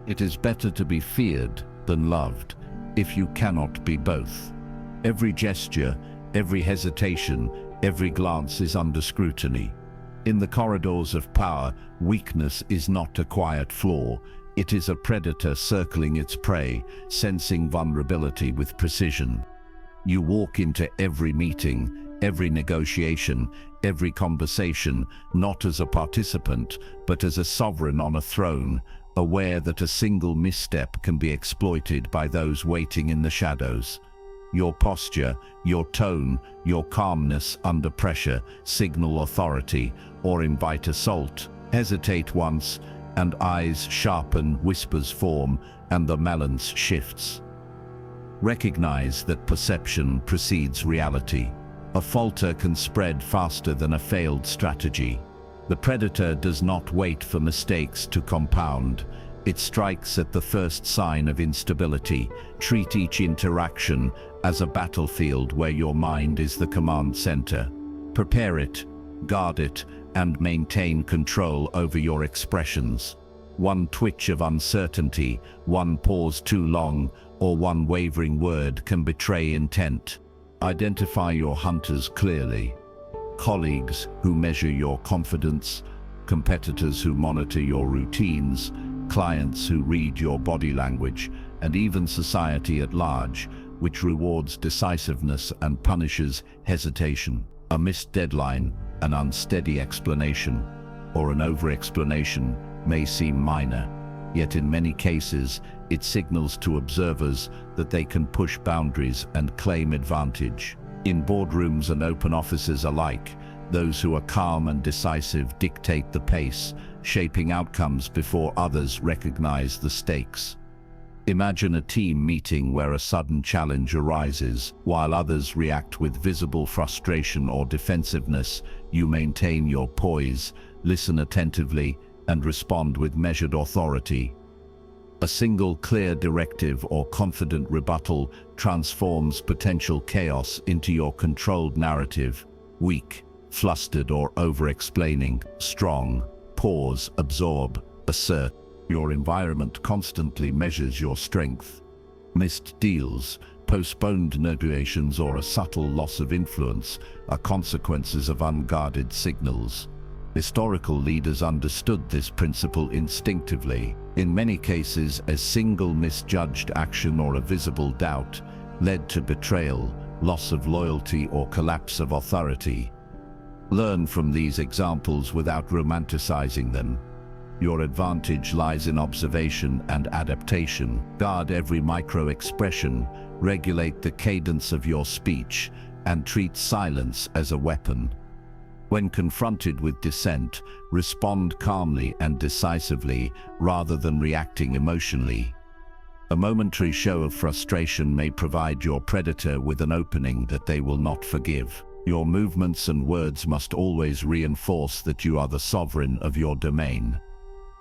It is better to be feared than loved, if you cannot be both. Every gesture, every hesitation, every glance is under scrutiny. In the corridors of power, weakness is not a quiet flaw. It is a predator circling its prey, sensing vulnerability with precision. You walk into every meeting, every negotiation, every conversation, not as a participant, but as a sovereign on a throne, aware that a single misstep can be exploited by those waiting in the shadows. Your posture, your tone, your calmness under pressure signal authority or invite assault. Hesitate once, and eyes sharpen, whispers form, and the balance shifts. Recognize that perception precedes reality. A falter can spread faster than a failed strategy. The predator does not wait for mistakes to compound. It strikes at the first sign of instability. Treat each interaction as a battlefield where your mind is the command center. Prepare it, guard it, and maintain control over your expressions. One twitch of uncertainty, one pause too long, or one wavering word can betray intent. Identify your hunters clearly. Colleagues who measure your confidence, competitors who monitor your routines, clients who read your body language, and even society at large, which rewards decisiveness and punishes hesitation. A missed deadline, an unsteady explanation, or an over-explanation may seem minor, yet in many cases it signals to observers that they can push boundaries and claim advantage. In boardrooms and open offices alike, those who are calm and decisive dictate the pace, shaping outcomes before others recognize the stakes. Imagine a team meeting where a sudden challenge arises. While others react with visible frustration or defensiveness, you maintain your poise, listen attentively, and respond with measured authority. A single clear directive or confident rebuttal transforms potential chaos into your controlled narrative. Weak, flustered or over-explaining, strong, pause, absorb, assert. Your environment constantly measures your strength. Missed deals, postponed negotiations, or a subtle loss of influence are consequences of unguarded signals. Historical leaders understood this principle instinctively. In many cases, a single misjudged action or a visible doubt led to betrayal, loss of loyalty, or collapse of authority. Learn from these examples without romanticizing them. Your advantage lies in observation and adaptation. Guard every micro-expression, regulate the cadence of your speech, and treat silence as a weapon. When confronted with dissent, respond calmly and decisively rather than reacting emotionally. A momentary show of frustration may provide your predator with an opening that they will not forgive. Your movements and words must always reinforce that you are the sovereign of your domain.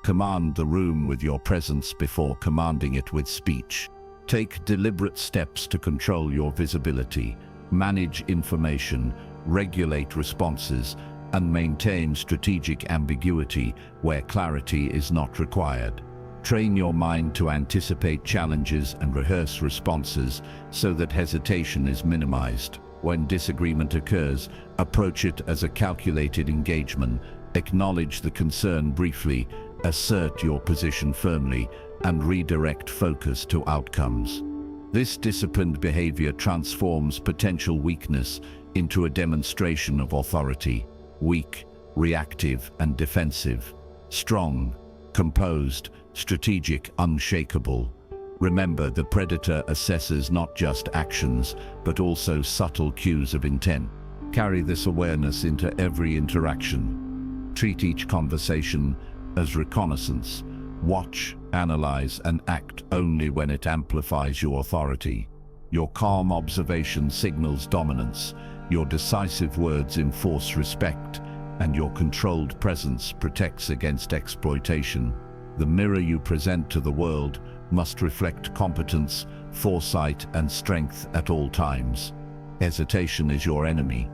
Command the room with your presence before commanding it with speech. Take deliberate steps to control your visibility, manage information, regulate responses, and maintain strategic ambiguity where clarity is not required. Train your mind to anticipate challenges and rehearse responses so that hesitation is minimized. When disagreement occurs, approach it as a calculated engagement. Acknowledge the concern briefly, assert your position firmly, and redirect focus to outcomes. This disciplined behavior transforms potential weakness into a demonstration of authority. Weak, reactive, and defensive. Strong, composed, strategic, unshakable. Remember, the predator assesses not just actions, but also subtle cues of intent. Carry this awareness into every interaction. Treat each conversation as reconnaissance. Watch, analyze, and act only when it amplifies your authority. Your calm observation signals dominance, your decisive words enforce respect, and your controlled presence protects against exploitation. The mirror you present to the world must reflect competence, foresight, and strength at all times. Hesitation is your enemy.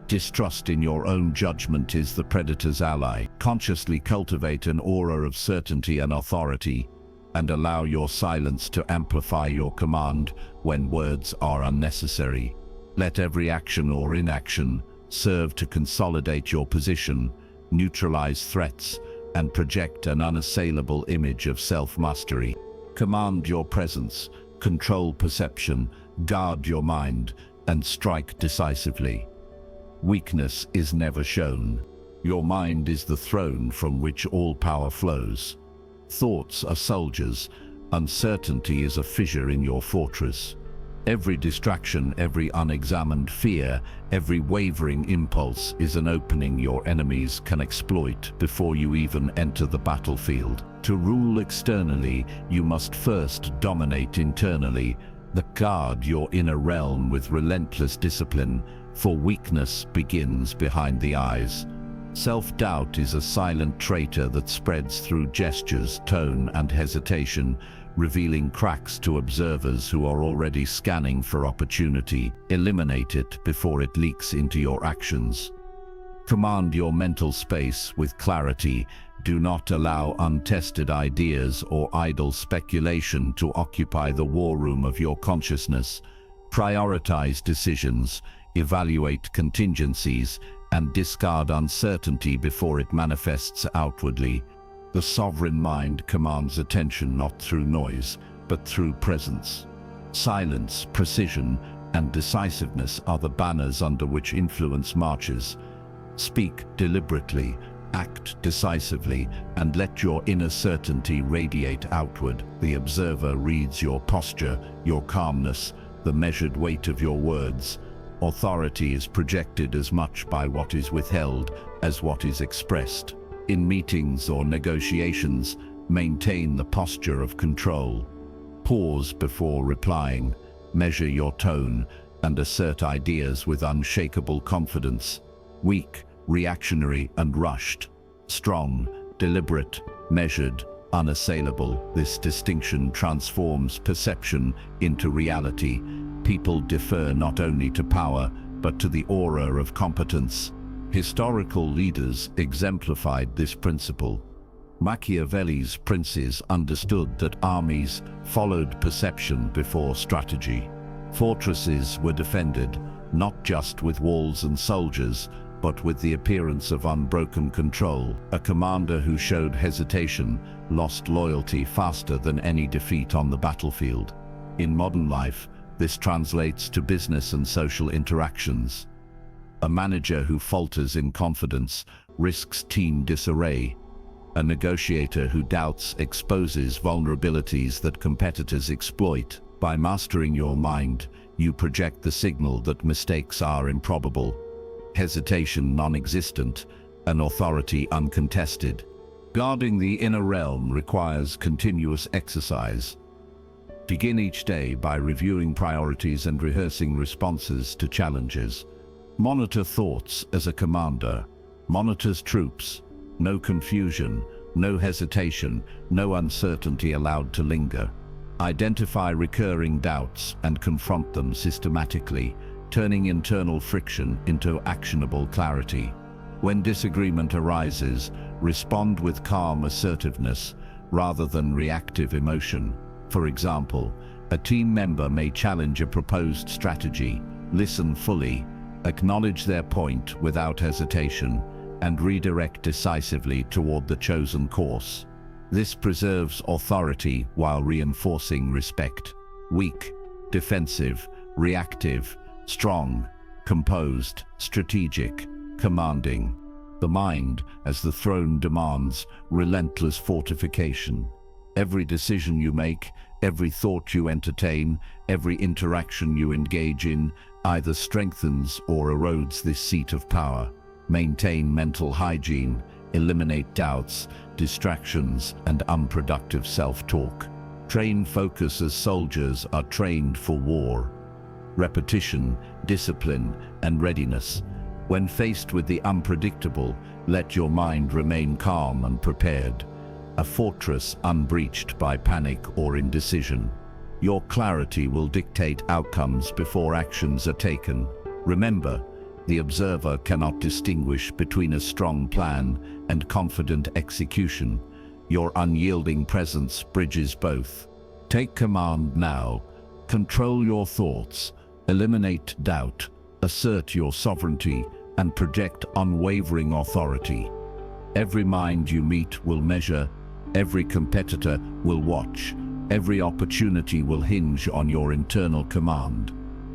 Distrust in your own judgment is the predator's ally. Consciously cultivate an aura of certainty and authority, and allow your silence to amplify your command when words are unnecessary. Let every action or inaction serve to consolidate your position, neutralize threats, and project an unassailable image of self-mastery. Command your presence, control perception, guard your mind, and strike decisively. Weakness is never shown. Your mind is the throne from which all power flows. Thoughts are soldiers. Uncertainty is a fissure in your fortress. Every distraction, every unexamined fear, every wavering impulse is an opening your enemies can exploit before you even enter the battlefield. To rule externally, you must first dominate internally. Guard your inner realm with relentless discipline, for weakness begins behind the eyes. Self-doubt is a silent traitor that spreads through gestures, tone, and hesitation, revealing cracks to observers who are already scanning for opportunity. Eliminate it before it leaks into your actions. Command your mental space with clarity. Do not allow untested ideas or idle speculation to occupy the war room of your consciousness. Prioritize decisions, evaluate contingencies, and discard uncertainty before it manifests outwardly. The sovereign mind commands attention not through noise, but through presence. Silence, precision, and decisiveness are the banners under which influence marches. Speak deliberately, act decisively, and let your inner certainty radiate outward. The observer reads your posture, your calmness, the measured weight of your words. Authority is projected as much by what is withheld as what is expressed. In meetings or negotiations, maintain the posture of control. Pause before replying, measure your tone, and assert ideas with unshakable confidence. Weak, reactionary, and rushed. Strong, deliberate, measured, unassailable. This distinction transforms perception into reality. People defer not only to power, but to the aura of competence. Historical leaders exemplified this principle. Machiavelli's princes understood that armies followed perception before strategy. Fortresses were defended not just with walls and soldiers, but with the appearance of unbroken control. A commander who showed hesitation lost loyalty faster than any defeat on the battlefield. In modern life, this translates to business and social interactions. A manager who falters in confidence risks team disarray. A negotiator who doubts exposes vulnerabilities that competitors exploit. By mastering your mind, you project the signal that mistakes are improbable, hesitation non-existent, and authority uncontested. Guarding the inner realm requires continuous exercise. Begin each day by reviewing priorities and rehearsing responses to challenges. Monitor thoughts as a commander. Monitors troops. No confusion, no hesitation, no uncertainty allowed to linger. Identify recurring doubts and confront them systematically, turning internal friction into actionable clarity. When disagreement arises, respond with calm assertiveness rather than reactive emotion. For example, a team member may challenge a proposed strategy. Listen fully, acknowledge their point without hesitation, and redirect decisively toward the chosen course. This preserves authority while reinforcing respect. Weak, defensive, reactive, strong, composed, strategic, commanding. The mind, as the throne demands, relentless fortification. Every decision you make, every thought you entertain, every interaction you engage in, either strengthens or erodes this seat of power. Maintain mental hygiene, eliminate doubts, distractions, and unproductive self-talk. Train focus as soldiers are trained for war. Repetition, discipline, and readiness. When faced with the unpredictable, let your mind remain calm and prepared. A fortress unbreached by panic or indecision. Your clarity will dictate outcomes before actions are taken. Remember, the observer cannot distinguish between a strong plan and confident execution. Your unyielding presence bridges both. Take command now. Control your thoughts. Eliminate doubt. Assert your sovereignty and project unwavering authority. Every mind you meet will measure. Every competitor will watch. Every opportunity will hinge on your internal command.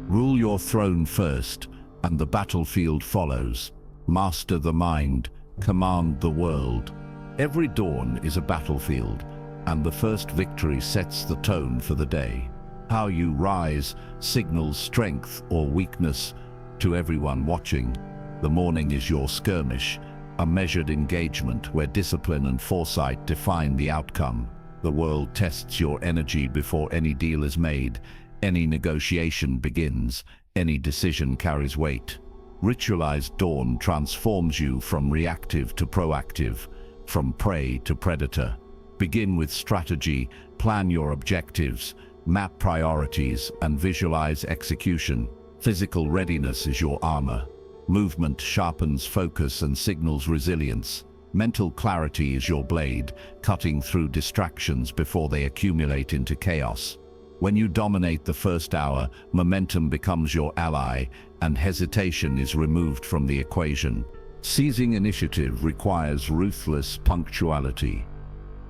Rule your throne first, and the battlefield follows. Master the mind. Command the world. Every dawn is a battlefield, and the first victory sets the tone for the day. How you rise signals strength or weakness to everyone watching. The morning is your skirmish, a measured engagement where discipline and foresight define the outcome. The world tests your energy before any deal is made, any negotiation begins, any decision carries weight. Ritualized dawn transforms you from reactive to proactive, from prey to predator. Begin with strategy, plan your objectives, map priorities, and visualize execution. Physical readiness is your armor. Movement sharpens focus and signals resilience. Mental clarity is your blade, cutting through distractions before they accumulate into chaos. When you dominate the first hour, momentum becomes your ally, and hesitation is removed from the equation. Seizing initiative requires ruthless punctuality.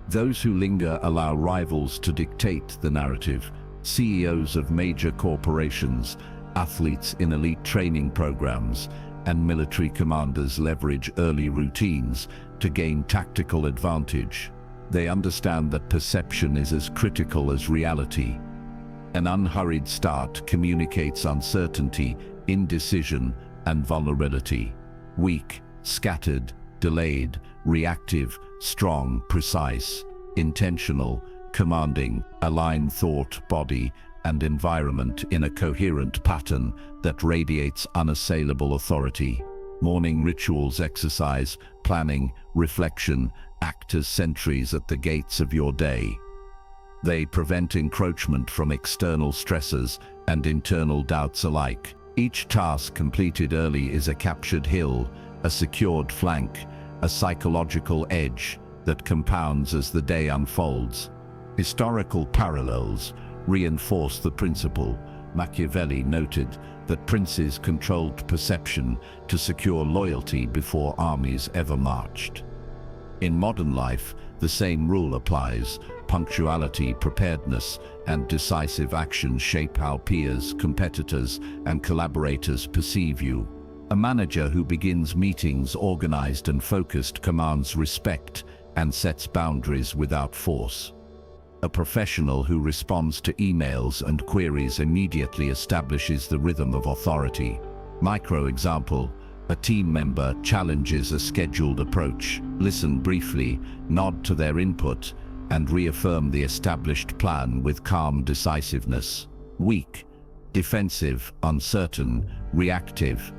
Those who linger allow rivals to dictate the narrative. CEOs of major corporations, athletes in elite training programs, and military commanders leverage early routines to gain tactical advantage. They understand that perception is as critical as reality. An unhurried start communicates uncertainty, indecision, and vulnerability. Weak, scattered, delayed, reactive, strong, precise, intentional, commanding, align thought, body, and environment in a coherent pattern that radiates unassailable authority. Morning rituals, exercise, planning, reflection act as sentries at the gates of your day. They prevent encroachment from external stressors and internal doubts alike. Each task completed early is a captured hill, a secured flank, a psychological edge that compounds as the day unfolds. Historical parallels reinforce the principle. Machiavelli noted that princes controlled perception to secure loyalty before armies ever marched. In modern life, the same rule applies. Punctuality, preparedness, and decisive action shape how peers, competitors, and collaborators perceive you. A manager who begins meetings organized and focused commands respect and sets boundaries without force. A professional who responds to emails and queries immediately establishes the rhythm of authority. Micro example: a team member challenges a scheduled approach. Listen briefly, nod to their input, and reaffirm the established plan with calm decisiveness. Weak, defensive, uncertain, reactive.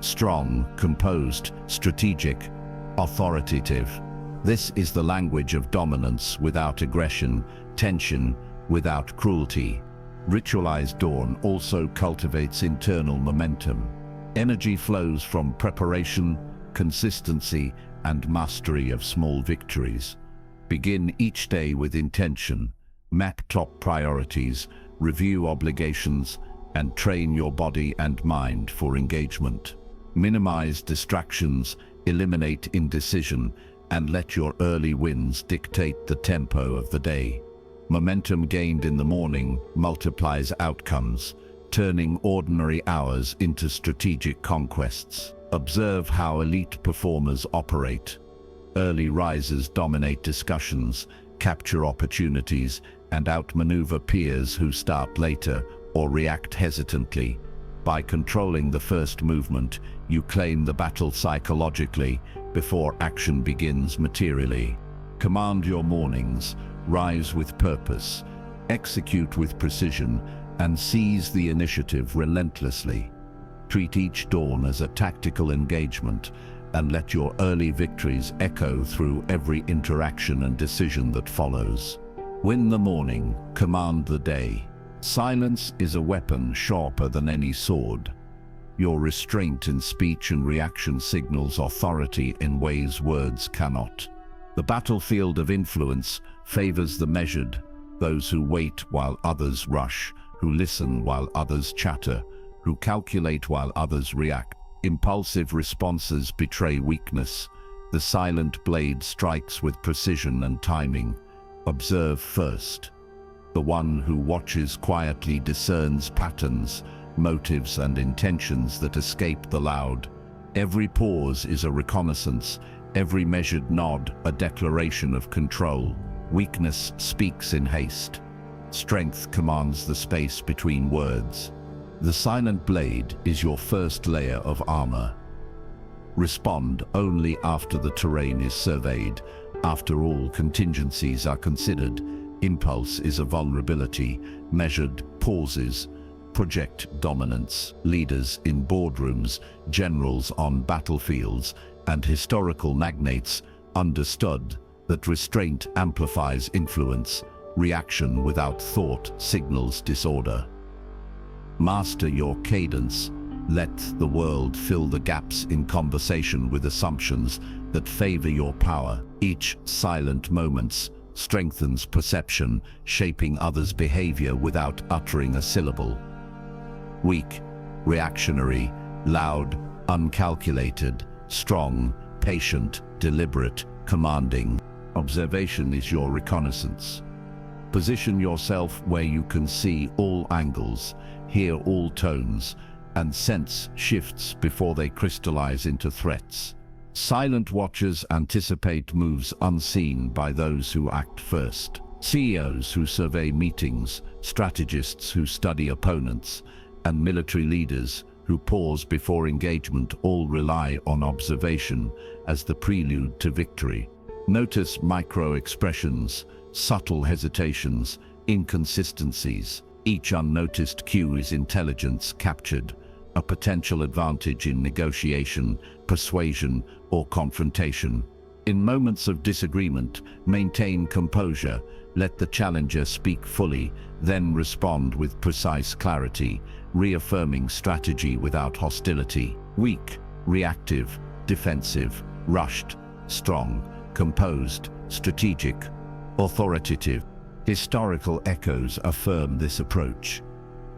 Strong, composed, strategic, authoritative. This is the language of dominance without aggression, tension without cruelty. Ritualized dawn also cultivates internal momentum. Energy flows from preparation, consistency, and mastery of small victories. Begin each day with intention. Map top priorities, review obligations, and train your body and mind for engagement. Minimize distractions, eliminate indecision, and let your early wins dictate the tempo of the day. Momentum gained in the morning multiplies outcomes, turning ordinary hours into strategic conquests. Observe how elite performers operate. Early risers dominate discussions, capture opportunities, and outmaneuver peers who start later or react hesitantly. By controlling the first movement, you claim the battle psychologically before action begins materially. Command your mornings, rise with purpose, execute with precision, and seize the initiative relentlessly. Treat each dawn as a tactical engagement, and let your early victories echo through every interaction and decision that follows. Win the morning, command the day. Silence is a weapon sharper than any sword. Your restraint in speech and reaction signals authority in ways words cannot. The battlefield of influence favors the measured, those who wait while others rush, who listen while others chatter, who calculate while others react. Impulsive responses betray weakness. The silent blade strikes with precision and timing. Observe first. The one who watches quietly discerns patterns, motives and intentions that escape the loud. Every pause is a reconnaissance, every measured nod a declaration of control. Weakness speaks in haste. Strength commands the space between words. The silent blade is your first layer of armor. Respond only after the terrain is surveyed, after all contingencies are considered. Impulse is a vulnerability. Measured pauses project dominance. Leaders in boardrooms, generals on battlefields, and historical magnates understood that restraint amplifies influence. Reaction without thought signals disorder. Master your cadence. Let the world fill the gaps in conversation with assumptions that favor your power. Each silent moment strengthens perception, shaping others' behavior without uttering a syllable. Weak, reactionary, loud, uncalculated, strong, patient, deliberate, commanding. Observation is your reconnaissance. Position yourself where you can see all angles, hear all tones, and sense shifts before they crystallize into threats. Silent watchers anticipate moves unseen by those who act first. CEOs who survey meetings, strategists who study opponents, and military leaders who pause before engagement all rely on observation as the prelude to victory. Notice micro-expressions, subtle hesitations, inconsistencies. Each unnoticed cue is intelligence captured, a potential advantage in negotiation, persuasion, or confrontation. In moments of disagreement, maintain composure. Let the challenger speak fully, then respond with precise clarity, reaffirming strategy without hostility. Weak, reactive, defensive, rushed, strong, composed, strategic, authoritative. Historical echoes affirm this approach.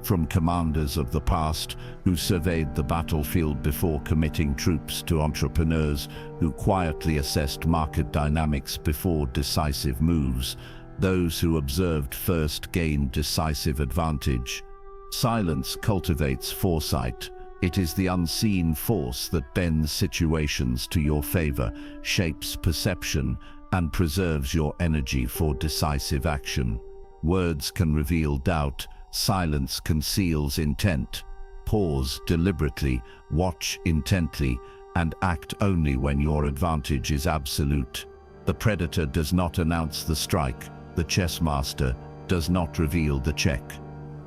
From commanders of the past who surveyed the battlefield before committing troops to entrepreneurs who quietly assessed market dynamics before decisive moves, those who observed first gained decisive advantage. Silence cultivates foresight. It is the unseen force that bends situations to your favor, shapes perception, and preserves your energy for decisive action. Words can reveal doubt. Silence conceals intent. Pause deliberately, watch intently, and act only when your advantage is absolute. The predator does not announce the strike. The chess master does not reveal the check.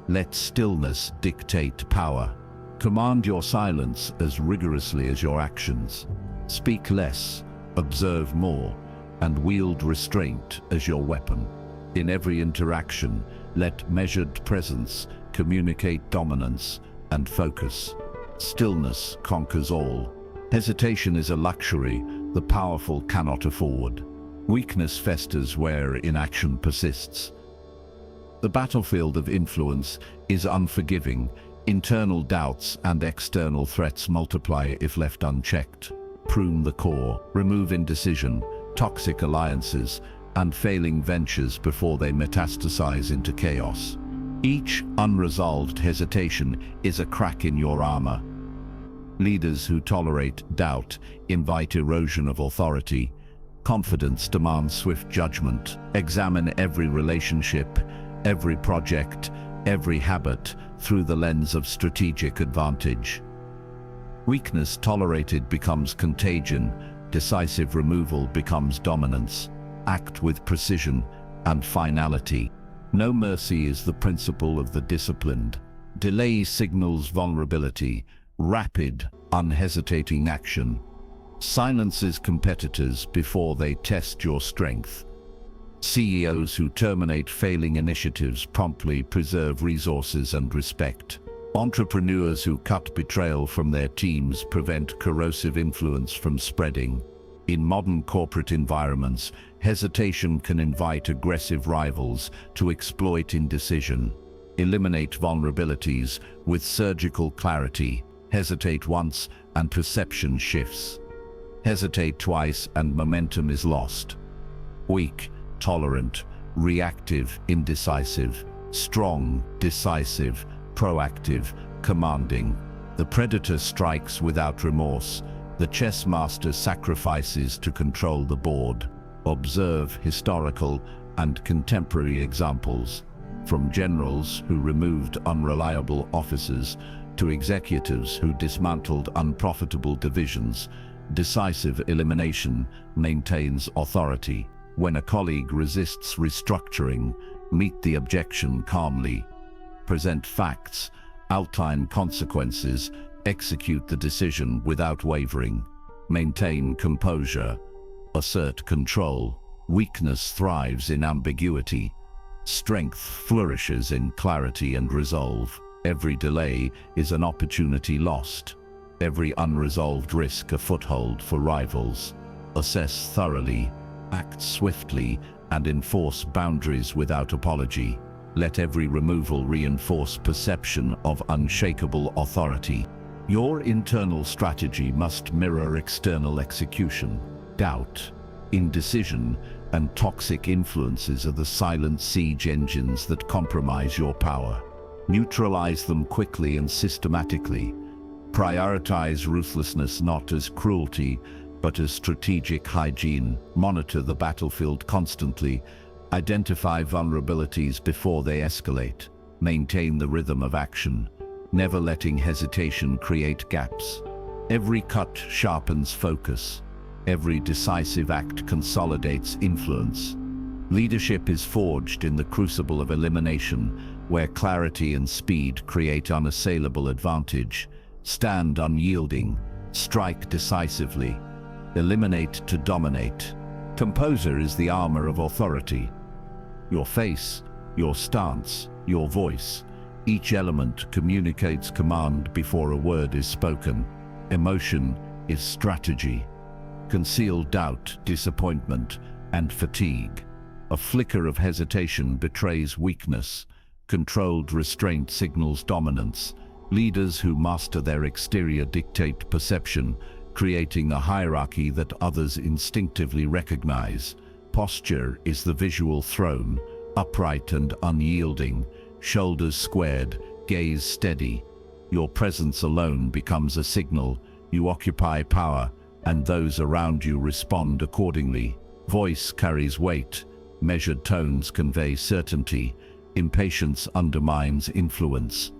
Let stillness dictate power. Command your silence as rigorously as your actions. Speak less, observe more, and wield restraint as your weapon. In every interaction, let measured presence communicate dominance and focus. Stillness conquers all. Hesitation is a luxury the powerful cannot afford. Weakness festers where inaction persists. The battlefield of influence is unforgiving. Internal doubts and external threats multiply if left unchecked. Prune the core, remove indecision, toxic alliances, and failing ventures before they metastasize into chaos. Each unresolved hesitation is a crack in your armor. Leaders who tolerate doubt invite erosion of authority. Confidence demands swift judgment. Examine every relationship, every project, every habit through the lens of strategic advantage. Weakness tolerated becomes contagion. Decisive removal becomes dominance. Act with precision and finality. No mercy is the principle of the disciplined. Delay signals vulnerability. Rapid, unhesitating action silences competitors before they test your strength. CEOs who terminate failing initiatives promptly preserve resources and respect. Entrepreneurs who cut betrayal from their teams prevent corrosive influence from spreading. In modern corporate environments, hesitation can invite aggressive rivals to exploit indecision. Eliminate vulnerabilities with surgical clarity. Hesitate once and perception shifts. Hesitate twice and momentum is lost. Weak, tolerant, reactive, indecisive. Strong, decisive, proactive, commanding. The predator strikes without remorse. The chess master sacrifices to control the board. Observe historical and contemporary examples, from generals who removed unreliable officers to executives who dismantled unprofitable divisions. Decisive elimination maintains authority. When a colleague resists restructuring, meet the objection calmly. Present facts, outline consequences, execute the decision without wavering. Maintain composure. Assert control. Weakness thrives in ambiguity. Strength flourishes in clarity and resolve. Every delay is an opportunity lost. Every unresolved risk a foothold for rivals. Assess thoroughly, act swiftly, and enforce boundaries without apology. Let every removal reinforce perception of unshakable authority. Your internal strategy must mirror external execution. Doubt, indecision, and toxic influences are the silent siege engines that compromise your power. Neutralize them quickly and systematically. Prioritize ruthlessness not as cruelty, but as strategic hygiene. Monitor the battlefield constantly. Identify vulnerabilities before they escalate. Maintain the rhythm of action, never letting hesitation create gaps. Every cut sharpens focus. Every decisive act consolidates influence. Leadership is forged in the crucible of elimination, where clarity and speed create unassailable advantage. Stand unyielding, strike decisively, eliminate to dominate. Composure is the armor of authority. Your face, your stance, your voice, each element communicates command before a word is spoken. Emotion is strategy. Conceal doubt, disappointment, and fatigue. A flicker of hesitation betrays weakness. Controlled restraint signals dominance. Leaders who master their exterior dictate perception, creating a hierarchy that others instinctively recognize. Posture is the visual throne, upright and unyielding, shoulders squared, gaze steady. Your presence alone becomes a signal. You occupy power, and those around you respond accordingly. Voice carries weight. Measured tones convey certainty. Impatience undermines influence.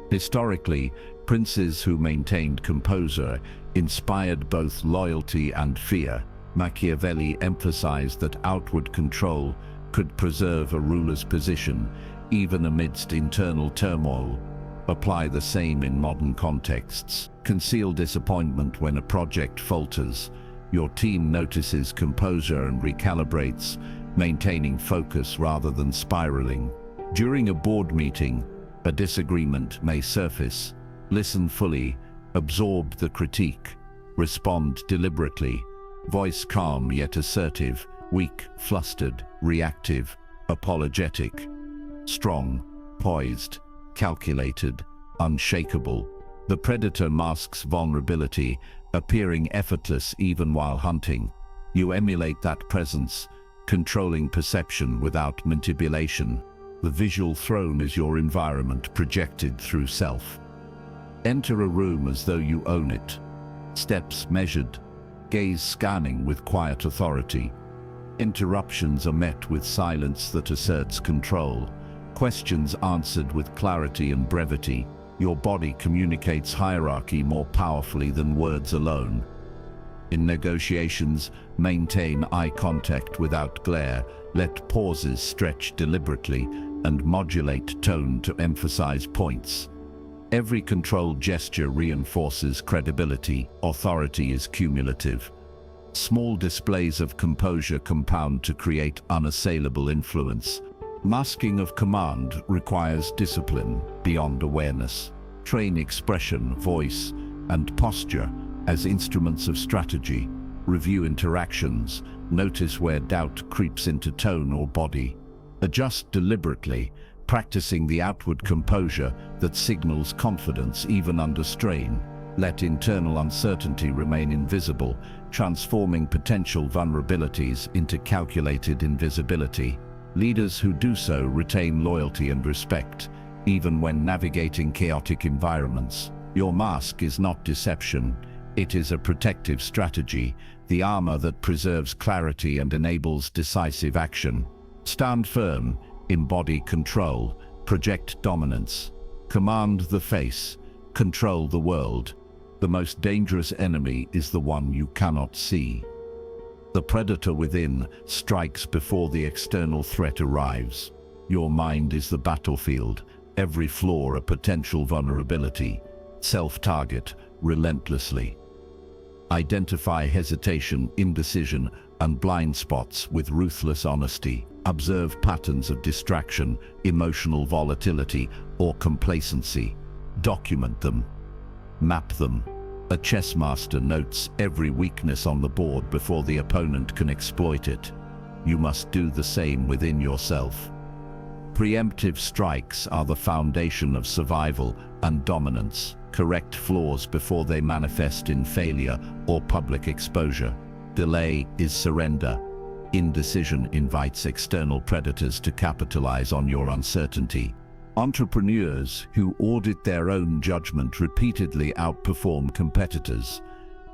Historically, princes who maintained composure inspired both loyalty and fear. Machiavelli emphasized that outward control could preserve a ruler's position, even amidst internal turmoil. Apply the same in modern contexts. Conceal disappointment when a project falters. Your team notices composure and recalibrates, maintaining focus rather than spiraling. During a board meeting, a disagreement may surface. Listen fully, absorb the critique, respond deliberately. Voice calm yet assertive, weak, flustered, reactive, apologetic. Strong, poised, calculated, unshakable. The predator masks vulnerability, appearing effortless even while hunting. You emulate that presence, controlling perception without manipulation. The visual throne is your environment projected through self. Enter a room as though you own it. Steps measured, gaze scanning with quiet authority. Interruptions are met with silence that asserts control. Questions answered with clarity and brevity. Your body communicates hierarchy more powerfully than words alone. In negotiations, maintain eye contact without glare. Let pauses stretch deliberately and modulate tone to emphasize points. Every controlled gesture reinforces credibility. Authority is cumulative. Small displays of composure compound to create unassailable influence. Masking of command requires discipline beyond awareness. Train expression, voice, and posture as instruments of strategy. Review interactions. Notice where doubt creeps into tone or body. Adjust deliberately, practicing the outward composure that signals confidence even under strain. Let internal uncertainty remain invisible, transforming potential vulnerabilities into calculated invisibility. Leaders who do so retain loyalty and respect, even when navigating chaotic environments. Your mask is not deception. It is a protective strategy, the armor that preserves clarity and enables decisive action. Stand firm, embody control, project dominance. Command the face, control the world. The most dangerous enemy is the one you cannot see. The predator within strikes before the external threat arrives. Your mind is the battlefield, every flaw a potential vulnerability. Self-target relentlessly. Identify hesitation, indecision, and blind spots with ruthless honesty. Observe patterns of distraction, emotional volatility, or complacency. Document them. Map them. A chess master notes every weakness on the board before the opponent can exploit it. You must do the same within yourself. Preemptive strikes are the foundation of survival and dominance. Correct flaws before they manifest in failure or public exposure. Delay is surrender. Indecision invites external predators to capitalize on your uncertainty. Entrepreneurs who audit their own judgment repeatedly outperform competitors.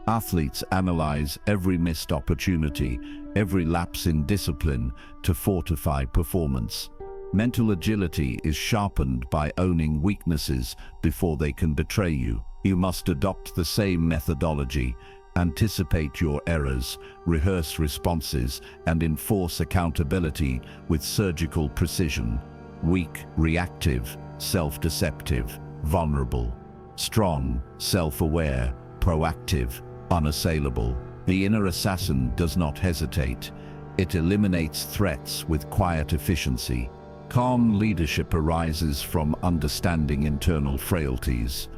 Athletes analyze every missed opportunity, every lapse in discipline to fortify performance. Mental agility is sharpened by owning weaknesses before they can betray you. You must adopt the same methodology, anticipate your errors, rehearse responses, and enforce accountability with surgical precision. Weak, reactive, self-deceptive, vulnerable. Strong, self-aware, proactive, unassailable. The inner assassin does not hesitate. It eliminates threats with quiet efficiency. Calm leadership arises from understanding internal frailties.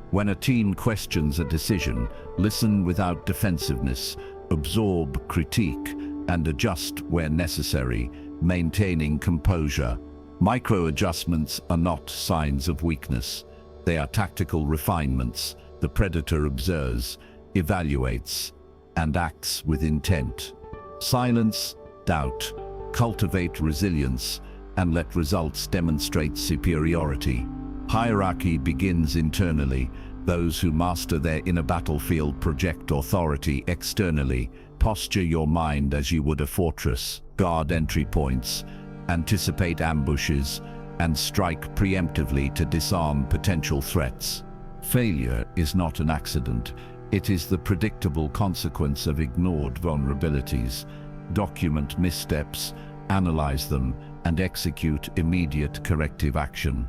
When a team questions a decision, listen without defensiveness, absorb critique, and adjust where necessary, maintaining composure. Micro-adjustments are not signs of weakness. They are tactical refinements. The predator observes, evaluates, and acts with intent. Silence doubt, cultivate resilience, and let results demonstrate superiority. Hierarchy begins internally. Those who master their inner battlefield project authority externally. Posture your mind as you would a fortress. Guard entry points, anticipate ambushes, and strike preemptively to disarm potential threats. Failure is not an accident. It is the predictable consequence of ignored vulnerabilities. Document missteps, analyze them, and execute immediate corrective action.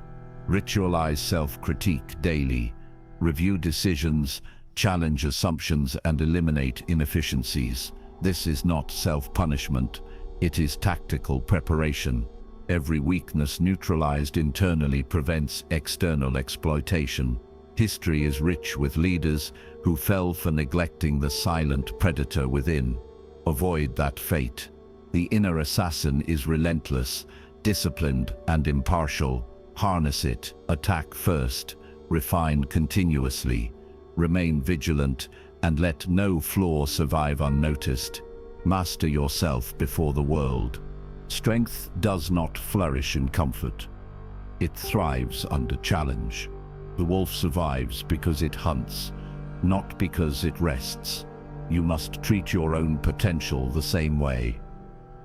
Ritualize self-critique daily. Review decisions, challenge assumptions, and eliminate inefficiencies. This is not self-punishment. It is tactical preparation. Every weakness neutralized internally prevents external exploitation. History is rich with leaders who fell for neglecting the silent predator within. Avoid that fate. The inner assassin is relentless, disciplined, and impartial. Harness it. Attack first. Refine continuously. Remain vigilant, and let no flaw survive unnoticed. Master yourself before the world. Strength does not flourish in comfort. It thrives under challenge. The wolf survives because it hunts, not because it rests. You must treat your own potential the same way.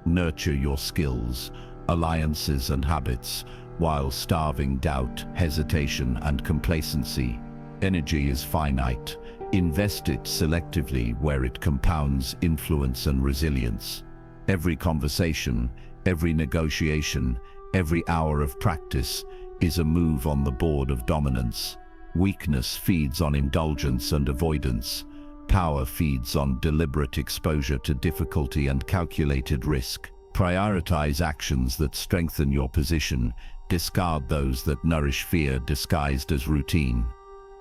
Nurture your skills, alliances, and habits, while starving doubt, hesitation, and complacency. Energy is finite. Invest it selectively where it compounds influence and resilience. Every conversation, every negotiation, every hour of practice is a move on the board of dominance. Weakness feeds on indulgence and avoidance. Power feeds on deliberate exposure to difficulty and calculated risk. Prioritize actions that strengthen your position. Discard those that nourish fear disguised as routine.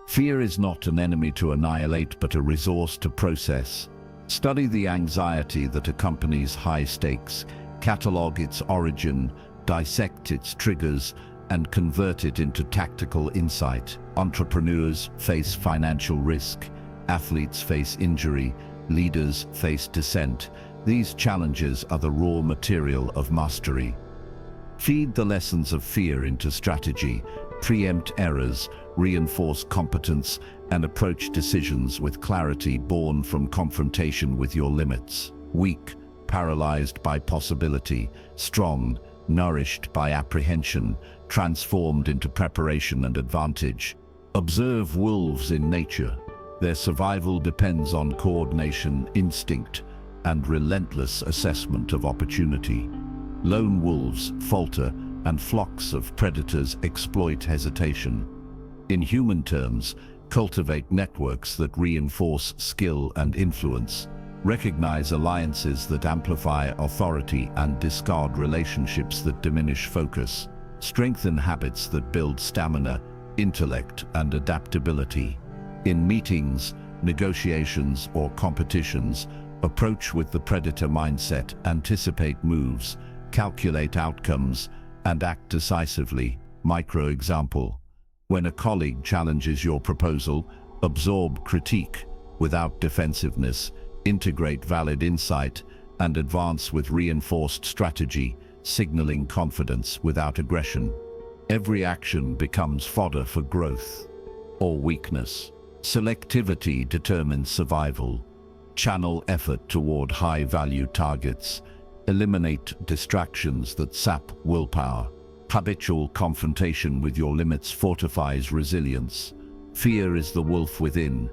Fear is not an enemy to annihilate, but a resource to process. Study the anxiety that accompanies high stakes, catalog its origin, dissect its triggers, and convert it into tactical insight. Entrepreneurs face financial risk, athletes face injury, leaders face dissent. These challenges are the raw material of mastery. Feed the lessons of fear into strategy, preempt errors, reinforce competence, and approach decisions with clarity born from confrontation with your limits. Weak, paralyzed by possibility; strong, nourished by apprehension, transformed into preparation and advantage. Observe wolves in nature. Their survival depends on coordination, instinct, and relentless assessment of opportunity. Lone wolves falter, and flocks of predators exploit hesitation. In human terms, cultivate networks that reinforce skill and influence. Recognize alliances that amplify authority and discard relationships that diminish focus. Strengthen habits that build stamina, intellect, and adaptability. In meetings, negotiations, or competitions, approach with the predator mindset, anticipate moves, calculate outcomes, and act decisively. Micro example: when a colleague challenges your proposal, absorb critique without defensiveness, integrate valid insight, and advance with reinforced strategy, signaling confidence without aggression. Every action becomes fodder for growth or weakness. Selectivity determines survival. Channel effort toward high-value targets. Eliminate distractions that sap willpower. Habitual confrontation with your limits fortifies resilience. Fear is the wolf within.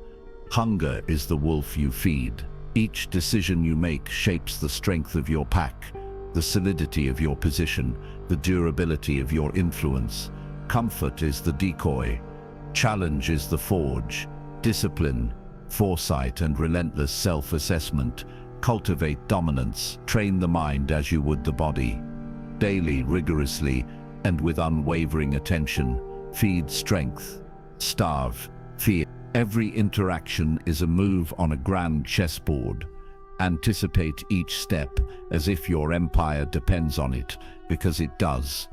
Hunger is the wolf you feed. Each decision you make shapes the strength of your pack, the solidity of your position, the durability of your influence. Comfort is the decoy. Challenge is the forge. Discipline, foresight, and relentless self-assessment cultivate dominance. Train the mind as you would the body. Daily, rigorously, and with unwavering attention. Feed strength. Starve fear. Every interaction is a move on a grand chessboard. Anticipate each step as if your empire depends on it, because it does.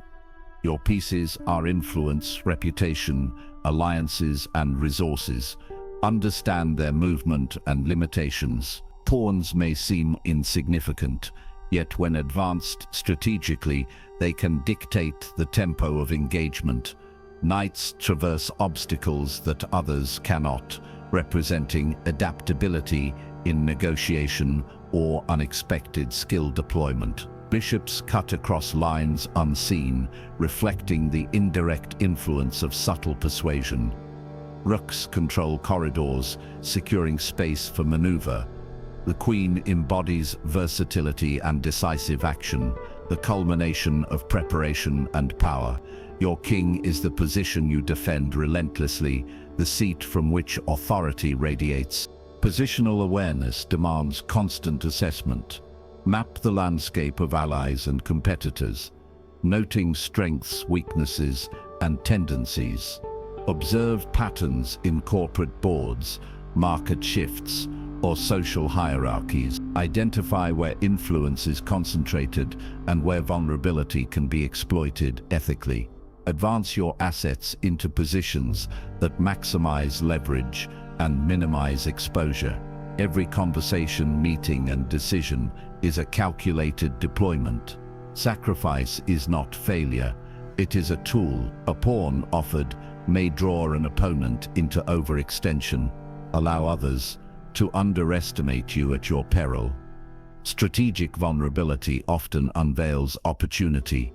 Your pieces are influence, reputation, alliances, and resources. Understand their movement and limitations. Pawns may seem insignificant, yet when advanced strategically, they can dictate the tempo of engagement. Knights traverse obstacles that others cannot, representing adaptability in negotiation or unexpected skill deployment. Bishops cut across lines unseen, reflecting the indirect influence of subtle persuasion. Rooks control corridors, securing space for maneuver. The queen embodies versatility and decisive action, the culmination of preparation and power. Your king is the position you defend relentlessly, the seat from which authority radiates. Positional awareness demands constant assessment. Map the landscape of allies and competitors, noting strengths, weaknesses, and tendencies. Observe patterns in corporate boards, market shifts, or social hierarchies. Identify where influence is concentrated and where vulnerability can be exploited ethically. Advance your assets into positions that maximize leverage and minimize exposure. Every conversation, meeting, and decision is a calculated deployment. Sacrifice is not failure. It is a tool. A pawn offered may draw an opponent into overextension. Allow others to underestimate you at your peril. Strategic vulnerability often unveils opportunity.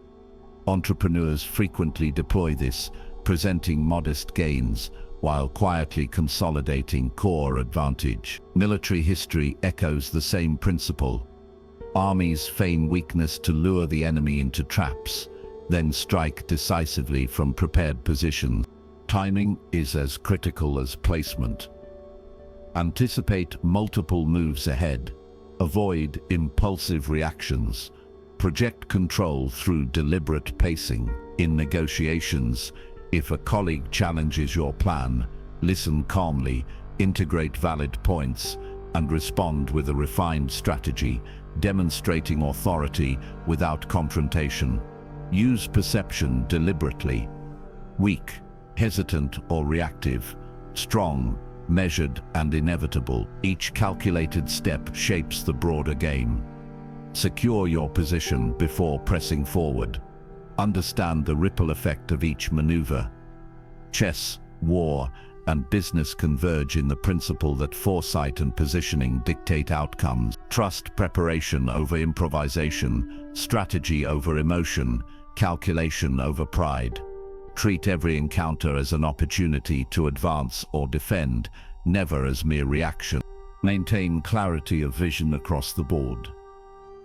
Entrepreneurs frequently deploy this, presenting modest gains while quietly consolidating core advantage. Military history echoes the same principle. Armies feign weakness to lure the enemy into traps, then strike decisively from prepared positions. Timing is as critical as placement. Anticipate multiple moves ahead. Avoid impulsive reactions. Project control through deliberate pacing. In negotiations, if a colleague challenges your plan, listen calmly, integrate valid points, and respond with a refined strategy, demonstrating authority without confrontation. Use perception deliberately. Weak, hesitant or reactive. Strong, measured and inevitable. Each calculated step shapes the broader game. Secure your position before pressing forward. Understand the ripple effect of each maneuver. Chess, war, and business converge in the principle that foresight and positioning dictate outcomes. Trust preparation over improvisation, strategy over emotion, calculation over pride. Treat every encounter as an opportunity to advance or defend, never as mere reaction. Maintain clarity of vision across the board.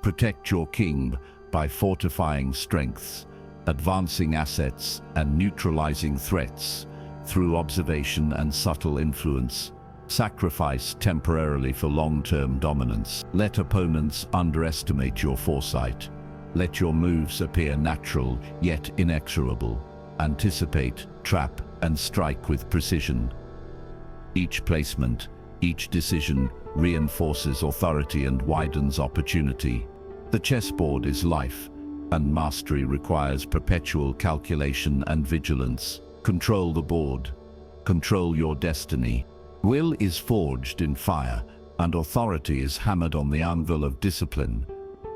Protect your king by fortifying strengths, advancing assets, and neutralizing threats through observation and subtle influence. Sacrifice temporarily for long-term dominance. Let opponents underestimate your foresight. Let your moves appear natural, yet inexorable. Anticipate, trap, and strike with precision. Each placement, each decision reinforces authority and widens opportunity. The chessboard is life, and mastery requires perpetual calculation and vigilance. Control the board. Control your destiny. Will is forged in fire, and authority is hammered on the anvil of discipline.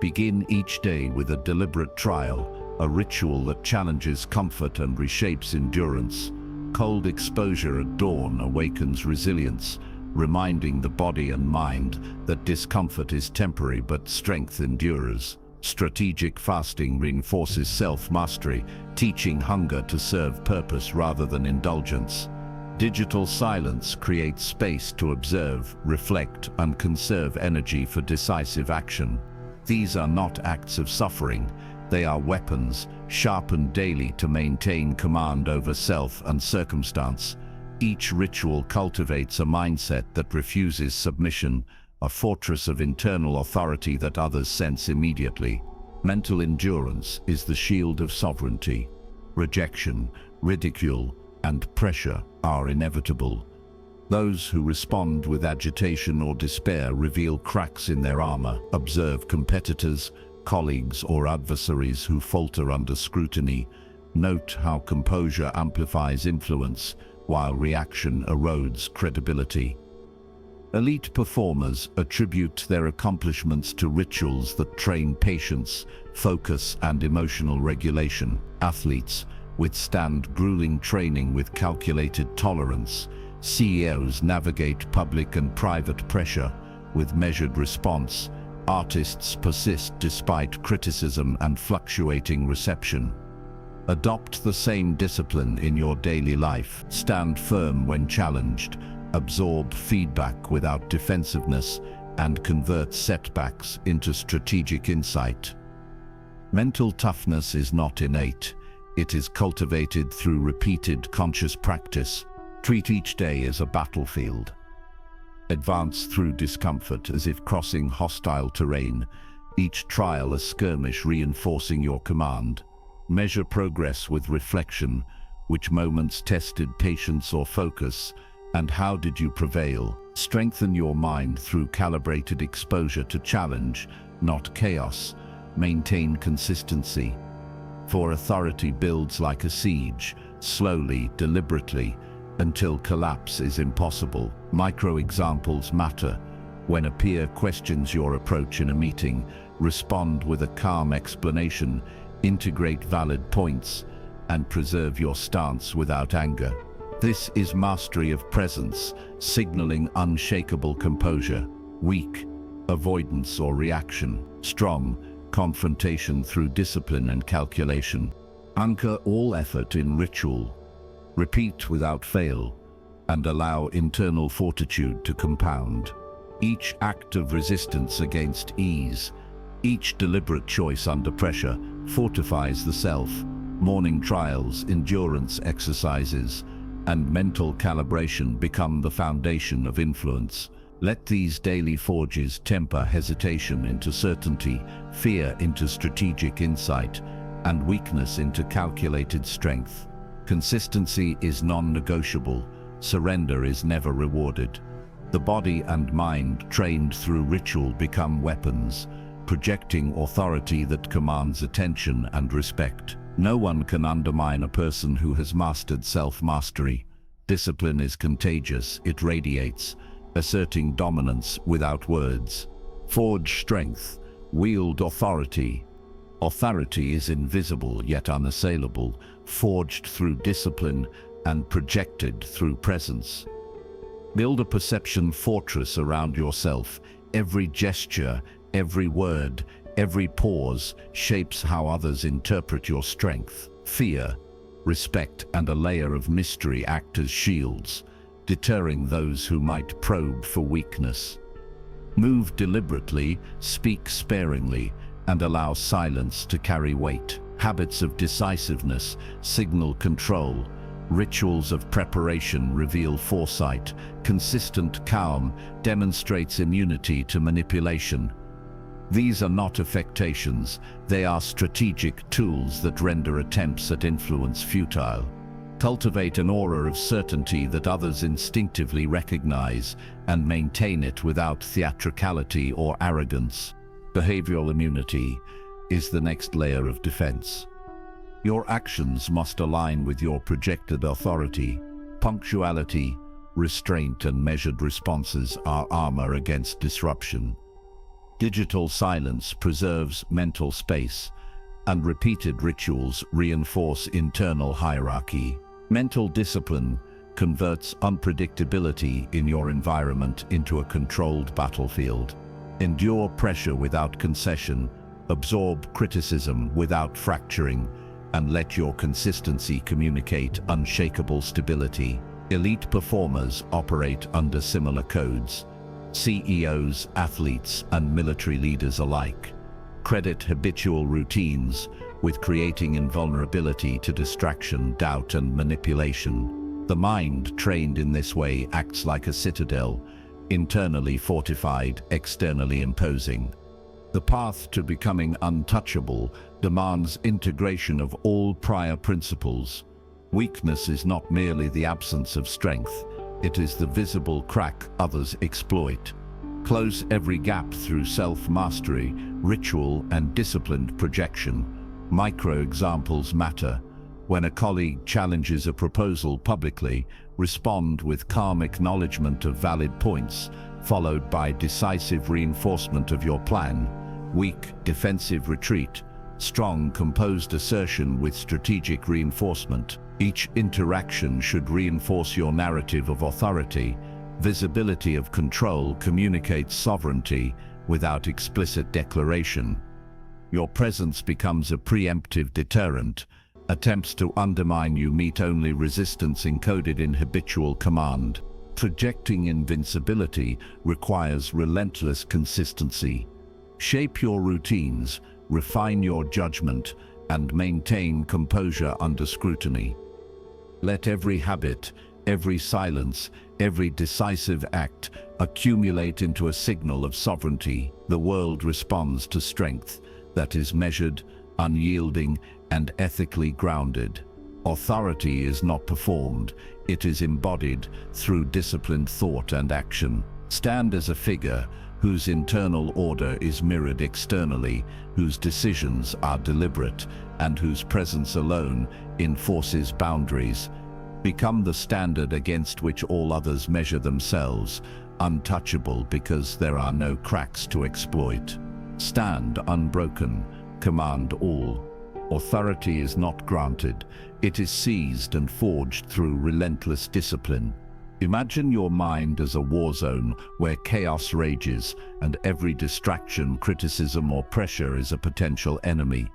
Begin each day with a deliberate trial, a ritual that challenges comfort and reshapes endurance. Cold exposure at dawn awakens resilience, reminding the body and mind that discomfort is temporary but strength endures. Strategic fasting reinforces self-mastery, teaching hunger to serve purpose rather than indulgence. Digital silence creates space to observe, reflect, and conserve energy for decisive action. These are not acts of suffering. They are weapons, sharpened daily to maintain command over self and circumstance. Each ritual cultivates a mindset that refuses submission, a fortress of internal authority that others sense immediately. Mental endurance is the shield of sovereignty. Rejection, ridicule, and pressure are inevitable. Those who respond with agitation or despair reveal cracks in their armor. Observe competitors, colleagues, or adversaries who falter under scrutiny. Note how composure amplifies influence, while reaction erodes credibility. Elite performers attribute their accomplishments to rituals that train patience, focus, and emotional regulation. Athletes withstand grueling training with calculated tolerance. CEOs navigate public and private pressure with measured response. Artists persist despite criticism and fluctuating reception. Adopt the same discipline in your daily life. Stand firm when challenged. Absorb feedback without defensiveness, and convert setbacks into strategic insight. Mental toughness is not innate. It is cultivated through repeated conscious practice. Treat each day as a battlefield. Advance through discomfort as if crossing hostile terrain, each trial a skirmish reinforcing your command. Measure progress with reflection. Which moments tested patience or focus, and how did you prevail? Strengthen your mind through calibrated exposure to challenge, not chaos. Maintain consistency. For authority builds like a siege, slowly, deliberately, until collapse is impossible. Micro-examples matter. When a peer questions your approach in a meeting, respond with a calm explanation, integrate valid points, and preserve your stance without anger. This is mastery of presence, signaling unshakable composure. Weak, avoidance or reaction. Strong, confrontation through discipline and calculation. Anchor all effort in ritual. Repeat without fail, and allow internal fortitude to compound. Each act of resistance against ease, each deliberate choice under pressure, fortifies the self. Morning trials, endurance exercises, and mental calibration become the foundation of influence. Let these daily forges temper hesitation into certainty, fear into strategic insight, and weakness into calculated strength. Consistency is non-negotiable. Surrender is never rewarded. The body and mind, trained through ritual, become weapons, projecting authority that commands attention and respect. No one can undermine a person who has mastered self-mastery. Discipline is contagious, it radiates, asserting dominance without words. Forge strength, wield authority. Authority is invisible yet unassailable, forged through discipline and projected through presence. Build a perception fortress around yourself. Every gesture, every word, every pause shapes how others interpret your strength. Fear, respect, and a layer of mystery act as shields, deterring those who might probe for weakness. Move deliberately, speak sparingly, and allow silence to carry weight. Habits of decisiveness signal control. Rituals of preparation reveal foresight. Consistent calm demonstrates immunity to manipulation. These are not affectations, they are strategic tools that render attempts at influence futile. Cultivate an aura of certainty that others instinctively recognize, and maintain it without theatricality or arrogance. Behavioral immunity is the next layer of defense. Your actions must align with your projected authority. Punctuality, restraint, and measured responses are armor against disruption. Digital silence preserves mental space, and repeated rituals reinforce internal hierarchy. Mental discipline converts unpredictability in your environment into a controlled battlefield. Endure pressure without concession, absorb criticism without fracturing, and let your consistency communicate unshakable stability. Elite performers operate under similar codes. CEOs, athletes, and military leaders alike credit habitual routines with creating invulnerability to distraction, doubt, and manipulation. The mind, trained in this way, acts like a citadel, internally fortified, externally imposing. The path to becoming untouchable demands integration of all prior principles. Weakness is not merely the absence of strength, it is the visible crack others exploit. Close every gap through self-mastery, ritual, and disciplined projection. Micro-examples matter. When a colleague challenges a proposal publicly, respond with calm acknowledgement of valid points, followed by decisive reinforcement of your plan. Weak, defensive retreat. Strong, composed assertion with strategic reinforcement. Each interaction should reinforce your narrative of authority. Visibility of control communicates sovereignty without explicit declaration. Your presence becomes a preemptive deterrent. Attempts to undermine you meet only resistance encoded in habitual command. Projecting invincibility requires relentless consistency. Shape your routines, refine your judgment, and maintain composure under scrutiny. Let every habit, every silence, every decisive act accumulate into a signal of sovereignty. The world responds to strength that is measured, unyielding, and ethically grounded. Authority is not performed, it is embodied through disciplined thought and action. Stand as a figure whose internal order is mirrored externally, whose decisions are deliberate, and whose presence alone enforces boundaries. Become the standard against which all others measure themselves, untouchable because there are no cracks to exploit. Stand unbroken, command all. Authority is not granted, it is seized and forged through relentless discipline. Imagine your mind as a war zone where chaos rages and every distraction, criticism, or pressure is a potential enemy.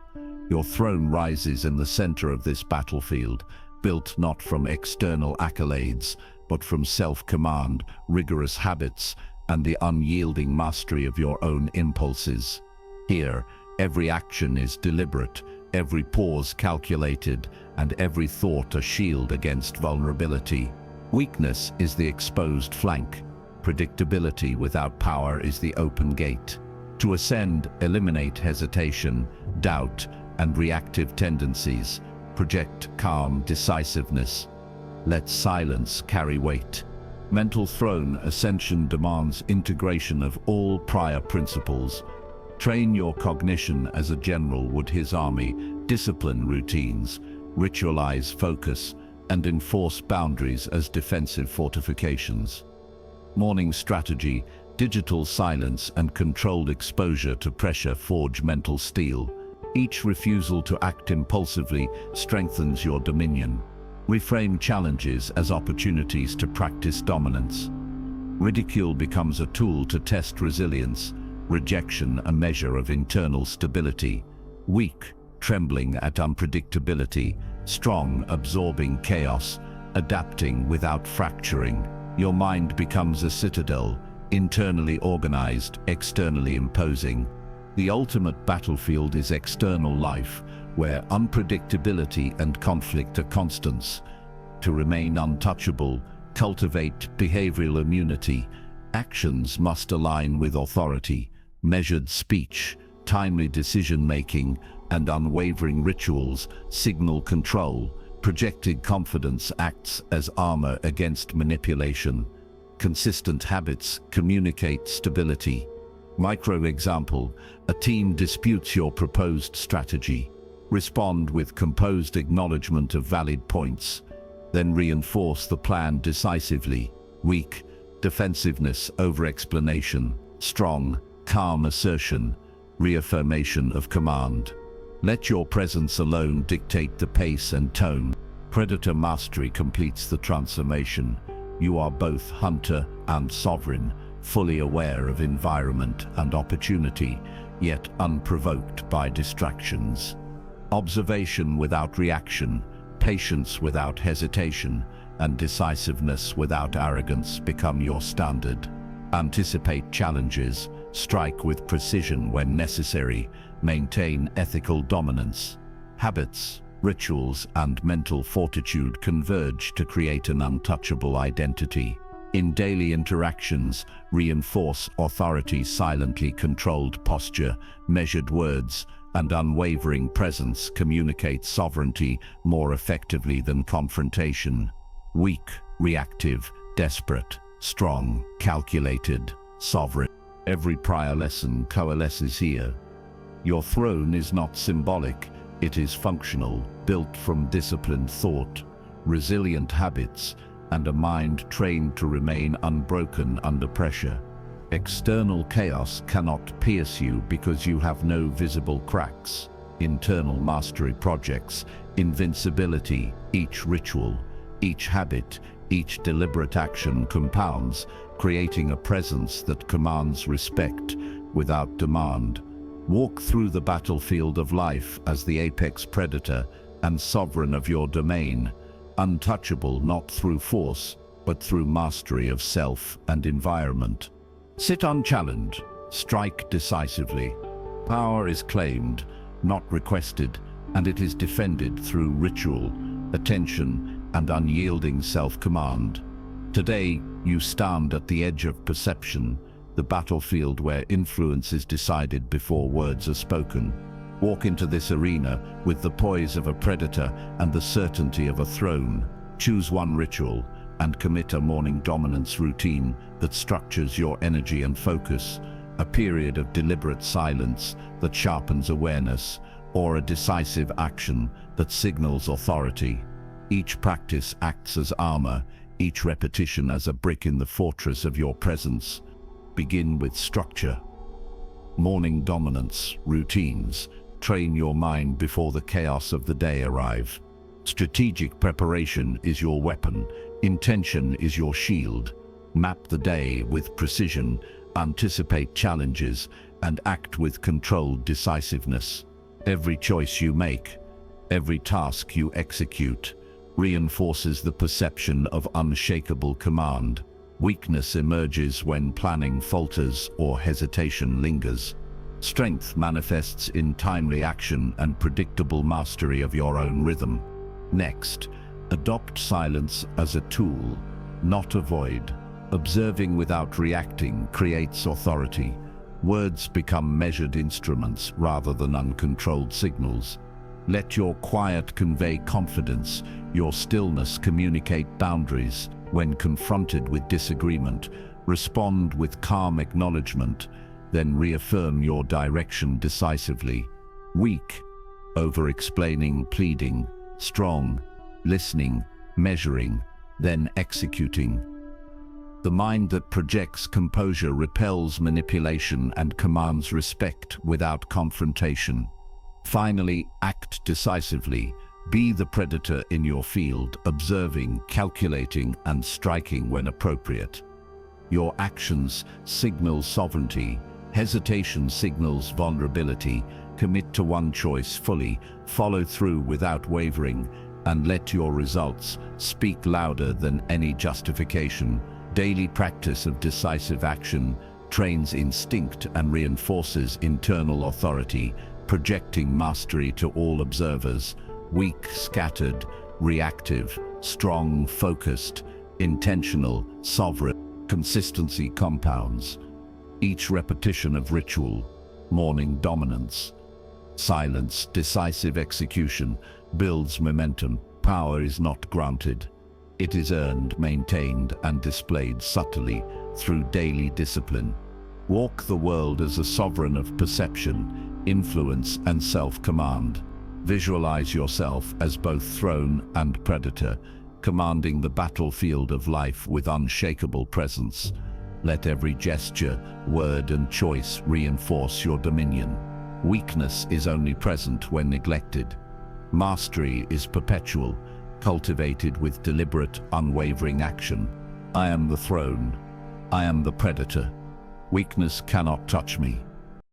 Your throne rises in the center of this battlefield, built not from external accolades, but from self-command, rigorous habits, and the unyielding mastery of your own impulses. Here, every action is deliberate, every pause calculated, and every thought a shield against vulnerability. Weakness is the exposed flank. Predictability without power is the open gate. To ascend, eliminate hesitation, doubt, and reactive tendencies. Project calm decisiveness. Let silence carry weight. Mental throne ascension demands integration of all prior principles. Train your cognition as a general would his army, discipline routines, ritualize focus, and enforce boundaries as defensive fortifications. Morning strategy, digital silence and controlled exposure to pressure forge mental steel. Each refusal to act impulsively strengthens your dominion. Reframe challenges as opportunities to practice dominance. Ridicule becomes a tool to test resilience, rejection a measure of internal stability. Weak, trembling at unpredictability, strong, absorbing chaos, adapting without fracturing. Your mind becomes a citadel, internally organized, externally imposing. The ultimate battlefield is external life, where unpredictability and conflict are constants. To remain untouchable, cultivate behavioral immunity. Actions must align with authority. Measured speech, timely decision-making, and unwavering rituals signal control. Projected confidence acts as armor against manipulation. Consistent habits communicate stability. Micro example, a team disputes your proposed strategy. Respond with composed acknowledgement of valid points, then reinforce the plan decisively. Weak, defensiveness over explanation. Strong, calm assertion, reaffirmation of command. Let your presence alone dictate the pace and tone. Predator mastery completes the transformation. You are both hunter and sovereign, fully aware of environment and opportunity, yet unprovoked by distractions. Observation without reaction, patience without hesitation, and decisiveness without arrogance become your standard. Anticipate challenges, strike with precision when necessary, maintain ethical dominance. Habits, rituals, and mental fortitude converge to create an untouchable identity. In daily interactions, reinforce authority, silently controlled posture, measured words, and unwavering presence communicate sovereignty more effectively than confrontation. Weak, reactive, desperate, strong, calculated, sovereign. Every prior lesson coalesces here. Your throne is not symbolic, it is functional, built from disciplined thought, resilient habits, and a mind trained to remain unbroken under pressure. External chaos cannot pierce you because you have no visible cracks. Internal mastery projects, invincibility, each ritual, each habit, each deliberate action compounds, creating a presence that commands respect without demand. Walk through the battlefield of life as the apex predator and sovereign of your domain, untouchable not through force, but through mastery of self and environment. Sit unchallenged, strike decisively. Power is claimed, not requested, and it is defended through ritual, attention, and unyielding self-command. Today, you stand at the edge of perception, the battlefield where influence is decided before words are spoken. Walk into this arena with the poise of a predator and the certainty of a throne. Choose one ritual and commit a morning dominance routine that structures your energy and focus, a period of deliberate silence that sharpens awareness, or a decisive action that signals authority. Each practice acts as armor, each repetition as a brick in the fortress of your presence. Begin with structure. Morning dominance, routines. Train your mind before the chaos of the day arrive. Strategic preparation is your weapon. Intention is your shield. Map the day with precision, anticipate challenges, and act with controlled decisiveness. Every choice you make, every task you execute, reinforces the perception of unshakable command. Weakness emerges when planning falters or hesitation lingers. Strength manifests in timely action and predictable mastery of your own rhythm. Next, adopt silence as a tool, not a void. Observing without reacting creates authority. Words become measured instruments rather than uncontrolled signals. Let your quiet convey confidence, your stillness communicate boundaries. When confronted with disagreement, respond with calm acknowledgement, then reaffirm your direction decisively. Weak, over-explaining, pleading. Strong, listening, measuring, then executing. The mind that projects composure repels manipulation and commands respect without confrontation. Finally, act decisively. Be the predator in your field, observing, calculating, and striking when appropriate. Your actions signal sovereignty. Hesitation signals vulnerability. Commit to one choice fully, follow through without wavering, and let your results speak louder than any justification. Daily practice of decisive action trains instinct and reinforces internal authority, projecting mastery to all observers. Weak, scattered, reactive, strong, focused, intentional, sovereign. Consistency compounds. Each repetition of ritual, morning dominance, silence, decisive execution, builds momentum. Power is not granted. It is earned, maintained, and displayed subtly through daily discipline. Walk the world as a sovereign of perception, influence, and self-command. Visualize yourself as both throne and predator, commanding the battlefield of life with unshakable presence. Let every gesture, word, and choice reinforce your dominion. Weakness is only present when neglected. Mastery is perpetual, cultivated with deliberate, unwavering action. I am the throne. I am the predator. Weakness cannot touch me.